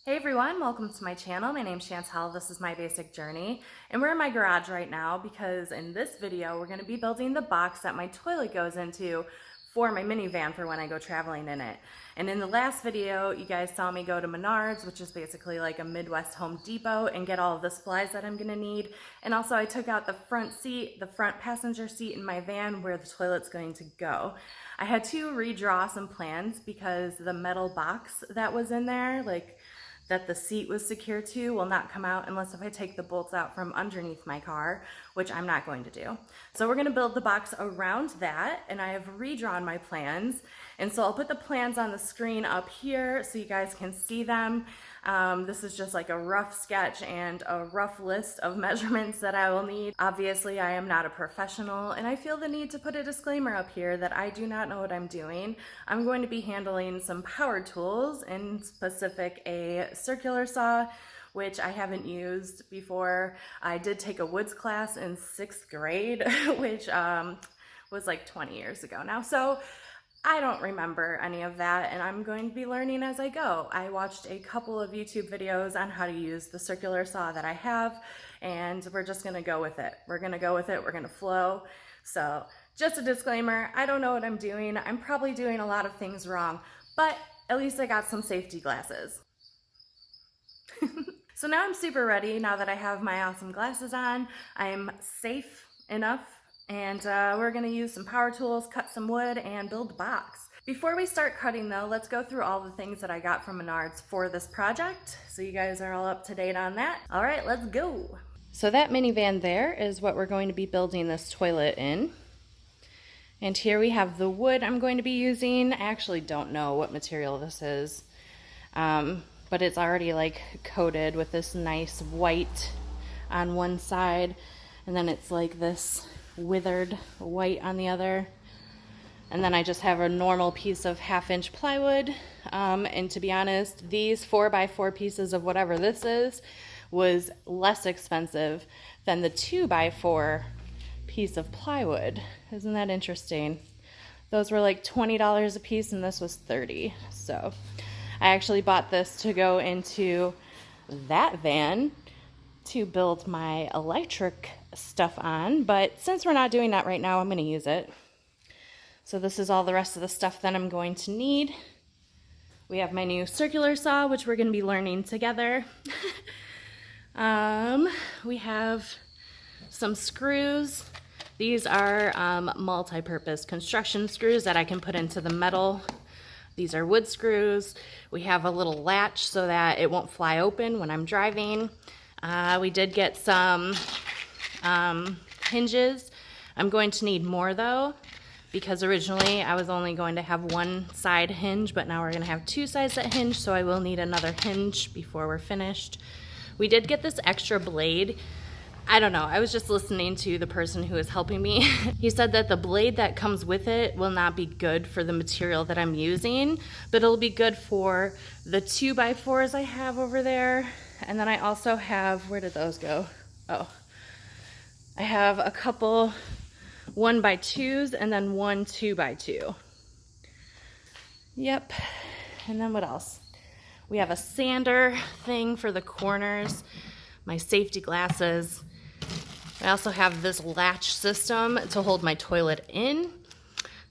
Hey everyone, welcome to my channel. My name's Chantel. This is My Basic Journey, and we're in my garage right now because in this video we're going to be building the box that my toilet goes into for my minivan for when I go traveling in it. And in the last video you guys saw me go to Menards, which is basically like a Midwest Home Depot, and get all of the supplies that I'm going to need. And also I took out the front seat, the front passenger seat in my van where the toilet's going to go. I had to redraw some plans because the metal box that was in there, that the seat was secured to, will not come out unless if I take the bolts out from underneath my car, which I'm not going to do. So we're gonna build the box around that, and I have redrawn my plans. And so I'll put the plans on the screen up here so you guys can see them. This is just like a rough sketch and a rough list of measurements that I will need. Obviously, I am not a professional, and I feel the need to put a disclaimer up here that I do not know what I'm doing. I'm going to be handling some power tools, in specific a circular saw, which I haven't used before. I did take a woods class in 6th grade, which was like 20 years ago now. So I don't remember any of that, and I'm going to be learning as I go. I watched a couple of YouTube videos on how to use the circular saw that I have, and we're just gonna go with it. We're gonna go with it, we're gonna flow. So just a disclaimer, I don't know what I'm doing. I'm probably doing a lot of things wrong, but at least I got some safety glasses. So now I'm super ready. Now that I have my awesome glasses on, I'm safe enough, and we're gonna use some power tools, cut some wood, and build the box. Before we start cutting though, let's go through all the things that I got from Menards for this project, so you guys are all up to date on that. All right, let's go. So that minivan there is what we're going to be building this toilet in. And here we have the wood I'm going to be using. I actually don't know what material this is, but it's already like coated with this nice white on one side, and then it's like this withered white on the other. And then I just have a normal piece of 1/2-inch plywood, and to be honest, these 4x4 pieces of whatever this is was less expensive than the 2x4 piece of plywood. Isn't that interesting? Those were like $20 a piece, and this was $30. So I actually bought this to go into that van to build my electric stuff on, but since we're not doing that right now, I'm going to use it. So this is all the rest of the stuff that I'm going to need. We have my new circular saw, which we're going to be learning together. We have some screws. These are multi-purpose construction screws that I can put into the metal. These are wood screws. We have a little latch so that it won't fly open when I'm driving. We did get some hinges. I'm going to need more though, because originally I was only going to have one side hinge, but now we're going to have two sides that hinge, so I will need another hinge before we're finished. We did get this extra blade. I don't know, I was just listening to the person who is helping me. He said that the blade that comes with it will not be good for the material that I'm using, but it'll be good for the 2x4s I have over there. And then I also have, where did those go? Oh, I have a couple 1x2s and then one 2x2. Yep. And then what else? We have a sander thing for the corners, my safety glasses. I also have this latch system to hold my toilet in.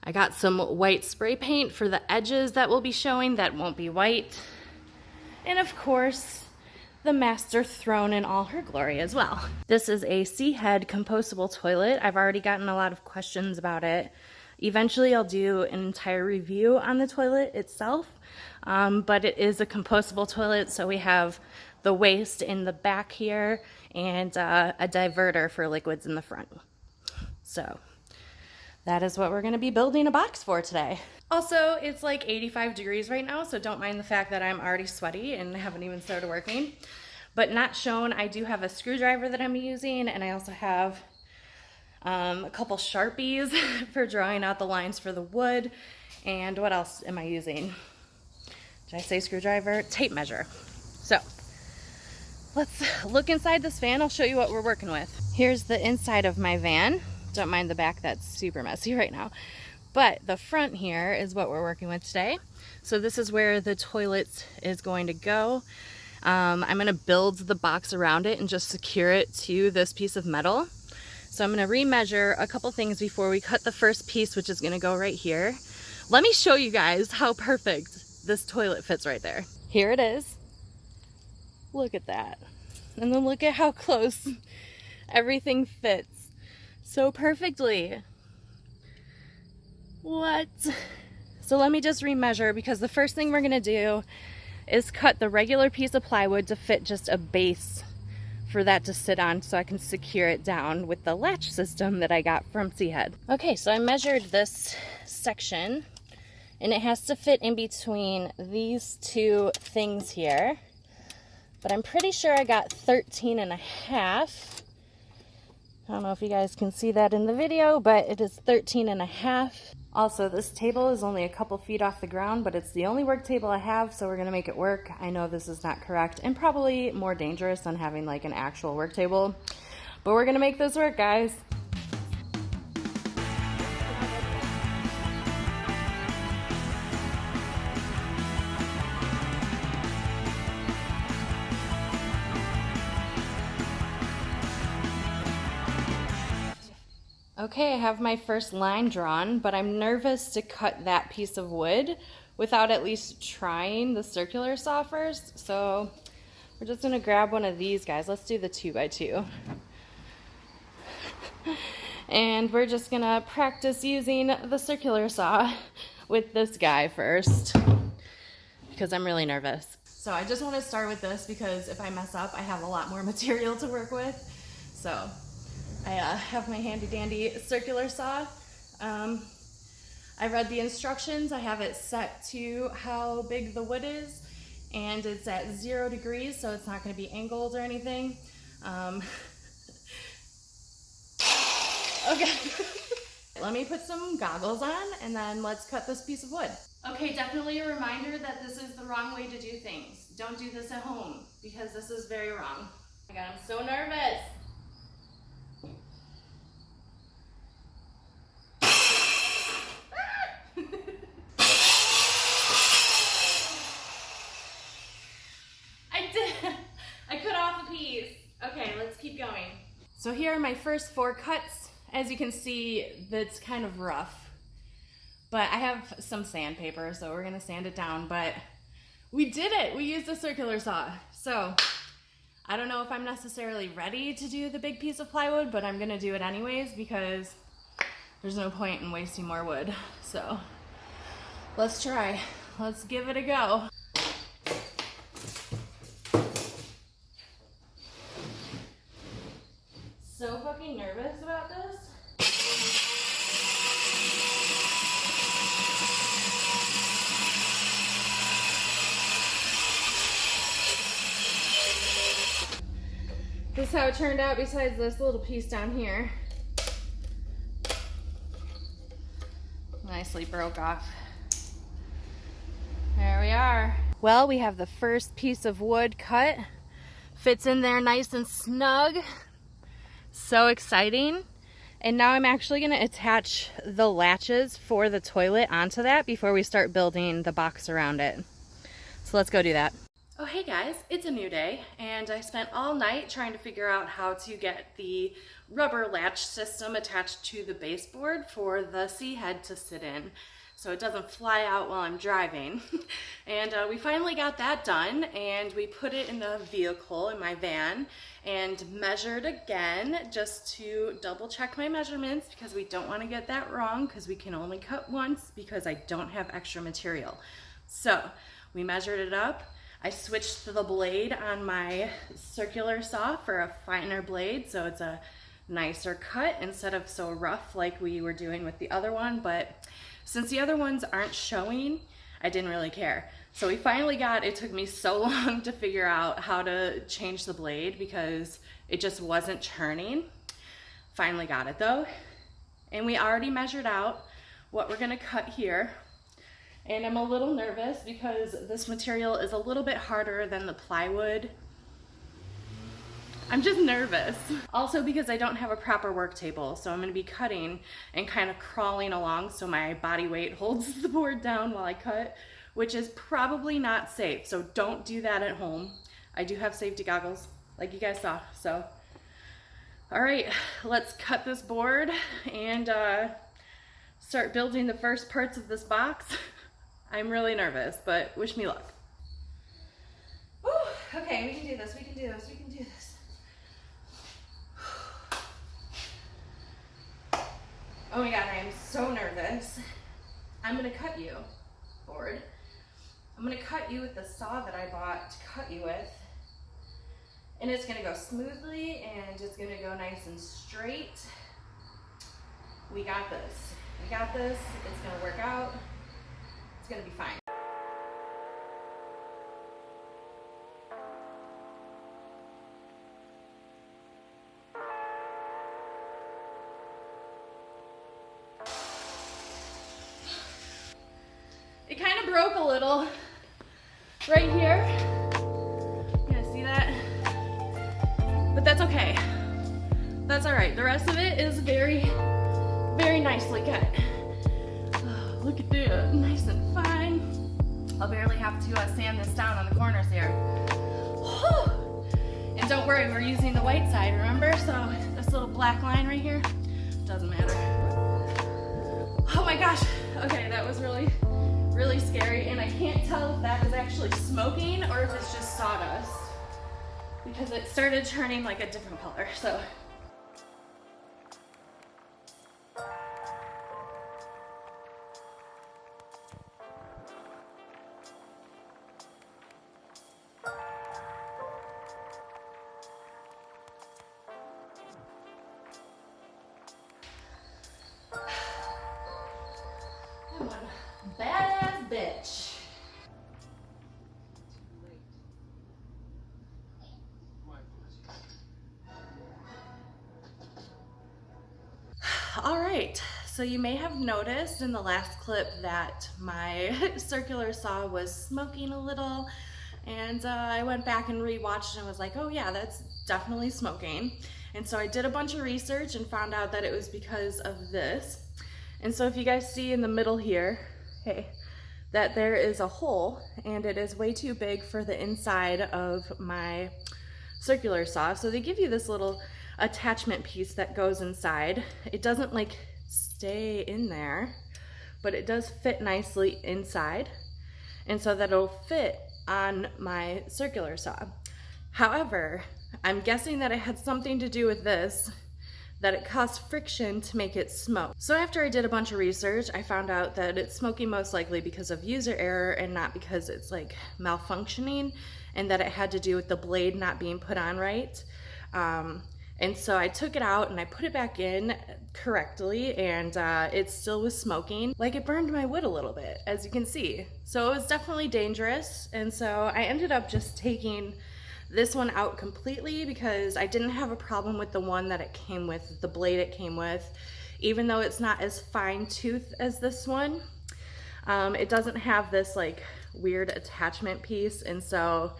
I got some white spray paint for the edges that will be showing that won't be white. And of course, the master throne in all her glory as well. This is a Seahead compostable toilet. I've already gotten a lot of questions about it. Eventually I'll do an entire review on the toilet itself, but it is a compostable toilet, so we have the waste in the back here and a diverter for liquids in the front. So that is what we're going to be building a box for today. Also, it's like 85 degrees right now, so don't mind the fact that I'm already sweaty and haven't even started working. But not shown, I do have a screwdriver that I'm using, and I also have a couple Sharpies for drawing out the lines for the wood. And what else am I using? Did I say screwdriver? Tape measure. So let's look inside this van. I'll show you what we're working with. Here's the inside of my van. Don't mind the back, that's super messy right now. But the front here is what we're working with today. So this is where the toilet is going to go. I'm gonna build the box around it and just secure it to this piece of metal. So I'm gonna remeasure a couple things before we cut the first piece, which is gonna go right here. Let me show you guys how perfect this toilet fits right there. Here it is. Look at that. And then look at how close everything fits so perfectly. What? So let me just remeasure, because the first thing we're gonna do is cut the regular piece of plywood to fit just a base for that to sit on, so I can secure it down with the latch system that I got from Seahead. Okay, so I measured this section and it has to fit in between these two things here, but I'm pretty sure I got 13 and a half. I don't know if you guys can see that in the video, but it is 13 and a half. Also, this table is only a couple feet off the ground, but it's the only work table I have, so we're gonna make it work. I know this is not correct and probably more dangerous than having like an actual work table, but we're gonna make this work, guys. Okay, I have my first line drawn, but I'm nervous to cut that piece of wood without at least trying the circular saw first. So we're just gonna grab one of these guys. Let's do the 2x2. And we're just gonna practice using the circular saw with this guy first, because I'm really nervous. So I just wanna start with this because if I mess up, I have a lot more material to work with. So I have my handy dandy circular saw. I read the instructions. I have it set to how big the wood is, and it's at 0 degrees, so it's not going to be angled or anything. Okay. Let me put some goggles on and then let's cut this piece of wood. Okay, definitely a reminder that this is the wrong way to do things. Don't do this at home because this is very wrong. Oh my God, I'm so nervous. I cut off a piece. Okay, let's keep going. So here are my first 4 cuts. As you can see, that's kind of rough, but I have some sandpaper, so we're gonna sand it down, but we did it. We used a circular saw. So I don't know if I'm necessarily ready to do the big piece of plywood, but I'm gonna do it anyways because there's no point in wasting more wood. So let's try. Let's give it a go. So fucking nervous about this. This is how it turned out besides this little piece down here. Nicely broke off. There we are. Well, we have the first piece of wood cut. Fits in there nice and snug. So exciting. And now I'm actually going to attach the latches for the toilet onto that before we start building the box around it. So let's go do that. Oh hey guys, it's a new day and I spent all night trying to figure out how to get the rubber latch system attached to the baseboard for the Seahead to sit in so it doesn't fly out while I'm driving. And we finally got that done, and we put it in the vehicle in my van and measured again just to double check my measurements because we don't want to get that wrong because we can only cut once because I don't have extra material. So we measured it up. I switched to the blade on my circular saw for a finer blade so it's a nicer cut instead of so rough like we were doing with the other one, but since the other ones aren't showing, I didn't really care. So we finally got, it took me so long to figure out how to change the blade because it just wasn't turning. Finally got it though. And we already measured out what we're gonna cut here. And I'm a little nervous because this material is a little bit harder than the plywood. I'm just nervous. Also because I don't have a proper work table, so I'm gonna be cutting and kind of crawling along so my body weight holds the board down while I cut, which is probably not safe, so don't do that at home. I do have safety goggles, like you guys saw. So, all right, let's cut this board and start building the first parts of this box. I'm really nervous, but wish me luck. Whew, okay, we can do this, we can do this, we can do this. Oh my God, I am so nervous. I'm gonna cut you, board. I'm gonna cut you with the saw that I bought to cut you with. And it's gonna go smoothly and it's gonna go nice and straight. We got this. We got this. It's gonna work out. It's gonna be fine. It kind of broke a little right here. You guys see that? But that's okay. That's all right. The rest of it is very, very nicely cut. Oh, look at that, nice and fine. I'll barely have to sand this down on the corners here. Whew. And don't worry, we're using the white side, remember? So this little black line right here, doesn't matter. Oh my gosh. Okay, that was really, really scary. And I can't tell if that is actually smoking or if it's just sawdust, because it started turning like a different color, so. I'm one badass bitch. All right, so you may have noticed in the last clip that my circular saw was smoking a little, and I went back and rewatched and was like, oh yeah, that's definitely smoking. And so I did a bunch of research and found out that it was because of this. And so if you guys see in the middle here, hey, that there is a hole, and it is way too big for the inside of my circular saw. So they give you this little attachment piece that goes inside. It doesn't like stay in there, but it does fit nicely inside, and so that it'll fit on my circular saw. However, I'm guessing that it had something to do with this, that it caused friction to make it smoke. So after I did a bunch of research, I found out that it's smoking most likely because of user error and not because it's like malfunctioning, and that it had to do with the blade not being put on right. And so I took it out and I put it back in correctly, and it still was smoking. Like, it burned my wood a little bit, as you can see. So it was definitely dangerous. And so I ended up just taking this one out completely because I didn't have a problem with the one that it came with, the blade it came with. Even though it's not as fine tooth as this one, it doesn't have this like weird attachment piece. And so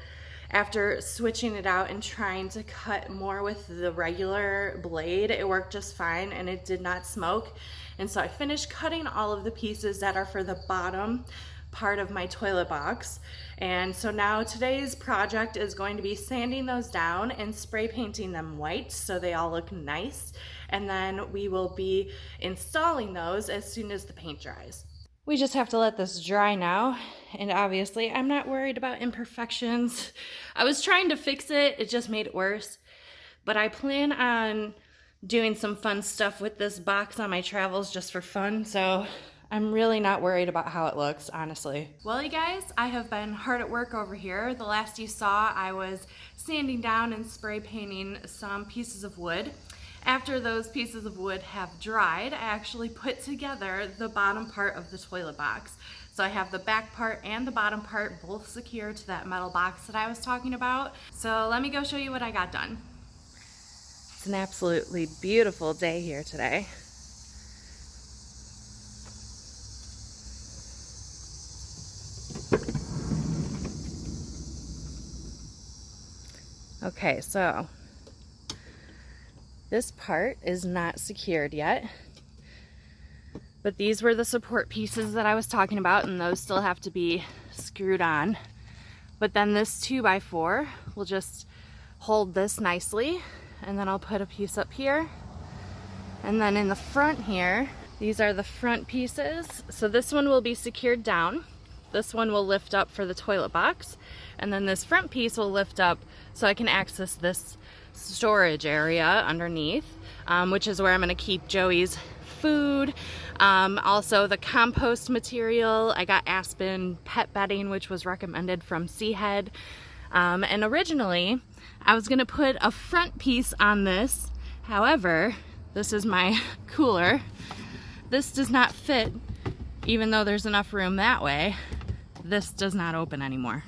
after switching it out and trying to cut more with the regular blade, it worked just fine and it did not smoke. And so I finished cutting all of the pieces that are for the bottom part of my toilet box. And so now today's project is going to be sanding those down and spray painting them white so they all look nice. And then we will be installing those as soon as the paint dries. We just have to let this dry now, and obviously I'm not worried about imperfections. I was trying to fix it, it just made it worse. But I plan on doing some fun stuff with this box on my travels just for fun, so I'm really not worried about how it looks, honestly. Well, you guys, I have been hard at work over here. The last you saw, I was sanding down and spray painting some pieces of wood. After those pieces of wood have dried, I actually put together the bottom part of the toilet box. So I have the back part and the bottom part both secure to that metal box that I was talking about. So let me go show you what I got done. It's an absolutely beautiful day here today. Okay, so this part is not secured yet, but these were the support pieces that I was talking about, and those still have to be screwed on. But then this 2x4 will just hold this nicely, and then I'll put a piece up here. And then in the front here, these are the front pieces. So this one will be secured down. This one will lift up for the toilet box. And then this front piece will lift up so I can access this storage area underneath, which is where I'm gonna keep Joey's food. Also the compost material. I got Aspen pet bedding, which was recommended from Seahead. And originally, I was gonna put a front piece on this. However, this is my cooler. This does not fit, even though there's enough room that way. This does not open anymore.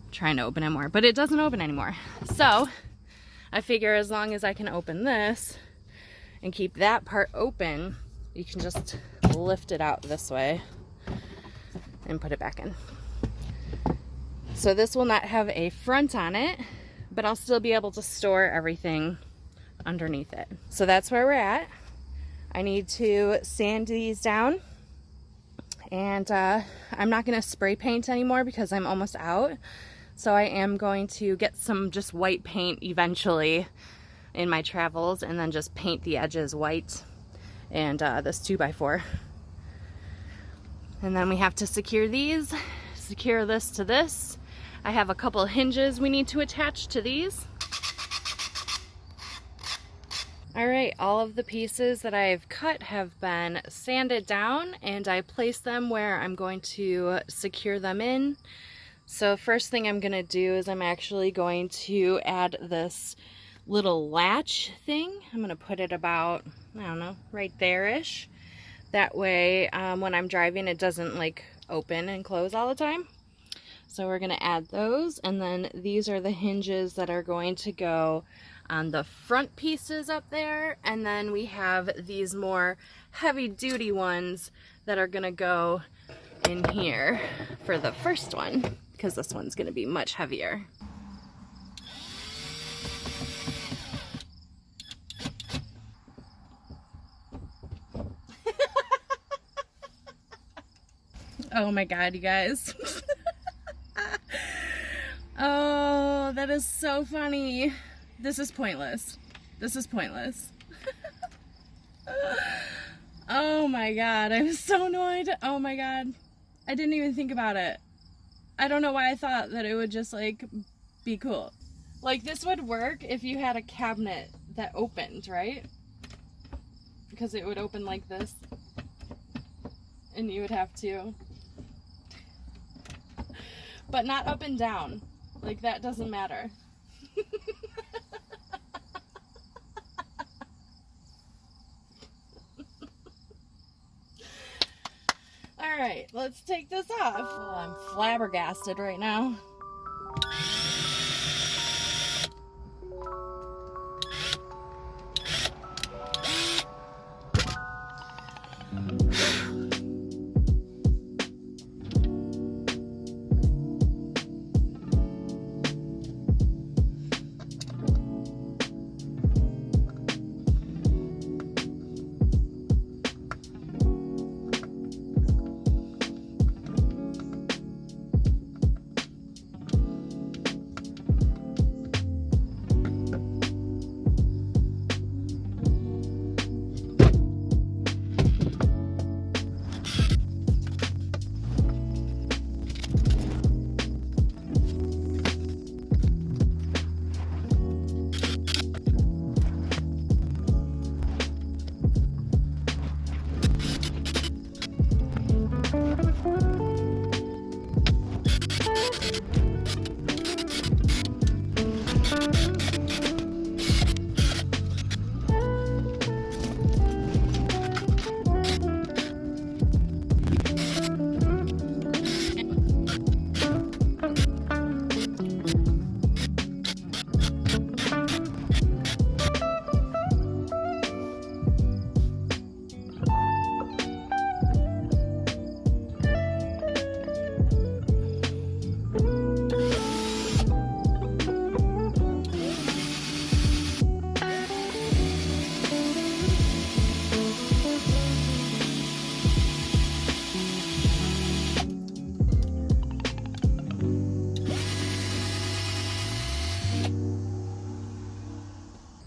I'm trying to open it more, but it doesn't open anymore. So I figure as long as I can open this and keep that part open, you can just lift it out this way and put it back in. So this will not have a front on it, but I'll still be able to store everything underneath it. So that's where we're at. I need to sand these down, and I'm not going to spray paint anymore because I'm almost out. So I am going to get some just white paint eventually in my travels, and then just paint the edges white and this 2x4. And then we have to secure these, secure this to this. I have a couple hinges we need to attach to these. All right, all of the pieces that I've cut have been sanded down, and I placed them where I'm going to secure them in. So first thing I'm gonna do is I'm actually going to add this little latch thing. I'm gonna put it about, I don't know, right there-ish. That way, when I'm driving, it doesn't like open and close all the time. So we're gonna add those, and then these are the hinges that are going to go on the front pieces up there, and then we have these more heavy-duty ones that are gonna go in here for the first one, because this one's gonna be much heavier. Oh my god, you guys. Oh, that is so funny. This is pointless. This is pointless. Oh my god, I'm so annoyed. Oh my god. I didn't even think about it. I don't know why I thought that it would just like be cool. Like this would work if you had a cabinet that opened, right? Because it would open like this. And you would have to. But not up and down. Like that doesn't matter. Alright, let's take this off. Oh, I'm flabbergasted right now.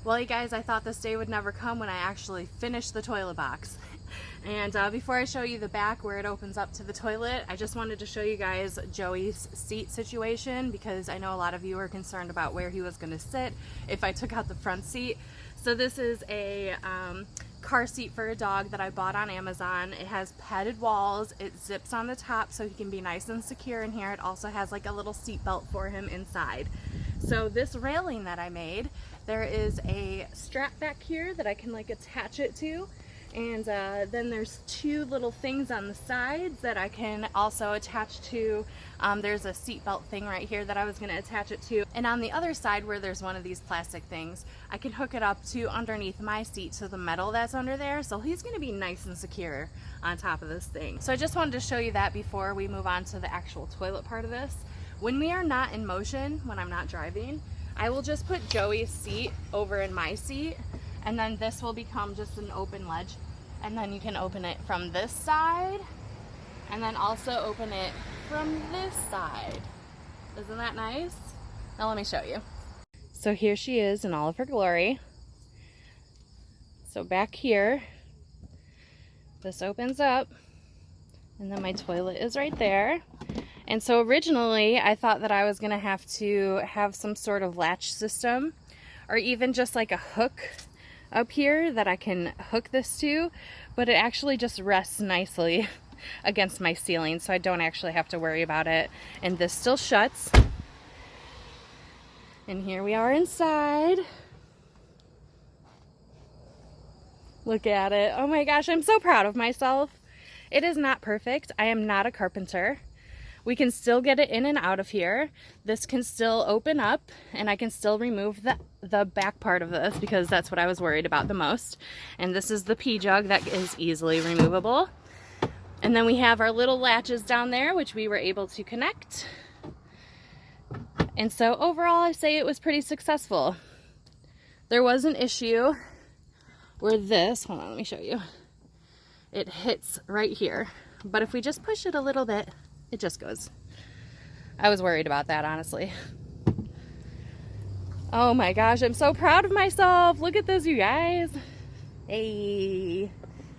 Well, you guys, I thought this day would never come when I actually finished the toilet box. And before I show you the back where it opens up to the toilet, I just wanted to show you guys Joey's seat situation, because I know a lot of you are concerned about where he was going to sit if I took out the front seat. So this is a car seat for a dog that I bought on Amazon. It has padded walls, it zips on the top so he can be nice and secure in here. It also has like a little seat belt for him inside. So this railing that I made, there is a strap back here that I can like attach it to, and then there's two little things on the sides that I can also attach to. There's a seat belt thing right here that I was going to attach it to, and on the other side where there's one of these plastic things, I can hook it up to underneath my seat to the metal that's under there, so he's going to be nice and secure on top of this thing. So I just wanted to show you that before we move on to the actual toilet part of this. When we are not in motion, when I'm not driving, I will just put Joey's seat over in my seat, and then this will become just an open ledge, and then you can open it from this side and then also open it from this side. Isn't that nice? Now let me show you. So here she is in all of her glory. So back here, this opens up, and then my toilet is right there. And so originally I thought that I was gonna have to have some sort of latch system, or even just like a hook up here that I can hook this to, but it actually just rests nicely against my ceiling, so I don't actually have to worry about it. And this still shuts. And here we are inside. Look at it. Oh my gosh, I'm so proud of myself. It is not perfect. I am not a carpenter. We can still get it in and out of here. This can still open up, and I can still remove the back part of this, because that's what I was worried about the most. And this is the pee jug that is easily removable. And then we have our little latches down there, which we were able to connect. And so overall, I say it was pretty successful. There was an issue where this, hold on, let me show you. It hits right here. But if we just push it a little bit, it just goes. I was worried about that, honestly. Oh my gosh, I'm so proud of myself. Look at this, you guys. Hey,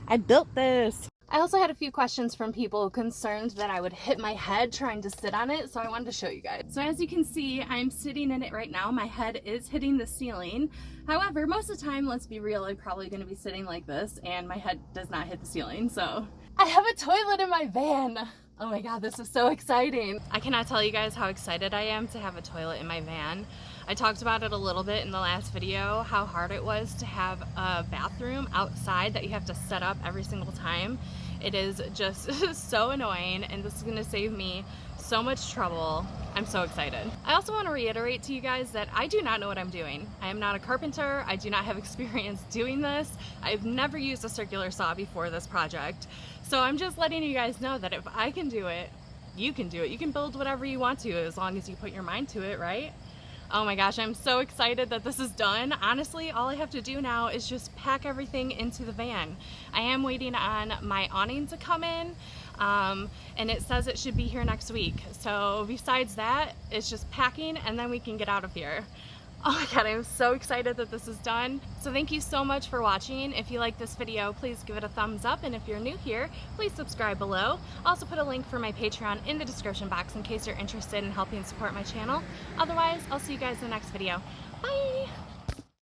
I built this. I also had a few questions from people concerned that I would hit my head trying to sit on it, so I wanted to show you guys. So as you can see, I'm sitting in it right now. My head is hitting the ceiling. However, most of the time, let's be real, I'm probably going to be sitting like this, and my head does not hit the ceiling. So I have a toilet in my van. Oh my god, this is so exciting. I cannot tell you guys how excited I am to have a toilet in my van. I talked about it a little bit in the last video, how hard it was to have a bathroom outside that you have to set up every single time. It is just so annoying, and this is gonna save me so much trouble. I'm so excited. I also want to reiterate to you guys that I do not know what I'm doing. I am not a carpenter. I do not have experience doing this. I've never used a circular saw before this project. So I'm just letting you guys know that if I can do it, you can do it. You can build whatever you want to, as long as you put your mind to it, right? Oh my gosh, I'm so excited that this is done. Honestly, all I have to do now is just pack everything into the van. I am waiting on my awning to come in, and it says it should be here next week. So besides that, it's just packing, and then we can get out of here. Oh my god, I'm so excited that this is done. So thank you so much for watching. If you like this video, please give it a thumbs up, and if you're new here, please subscribe below. I'll also put a link for my Patreon in the description box in case you're interested in helping support my channel. Otherwise, I'll see you guys in the next video. Bye!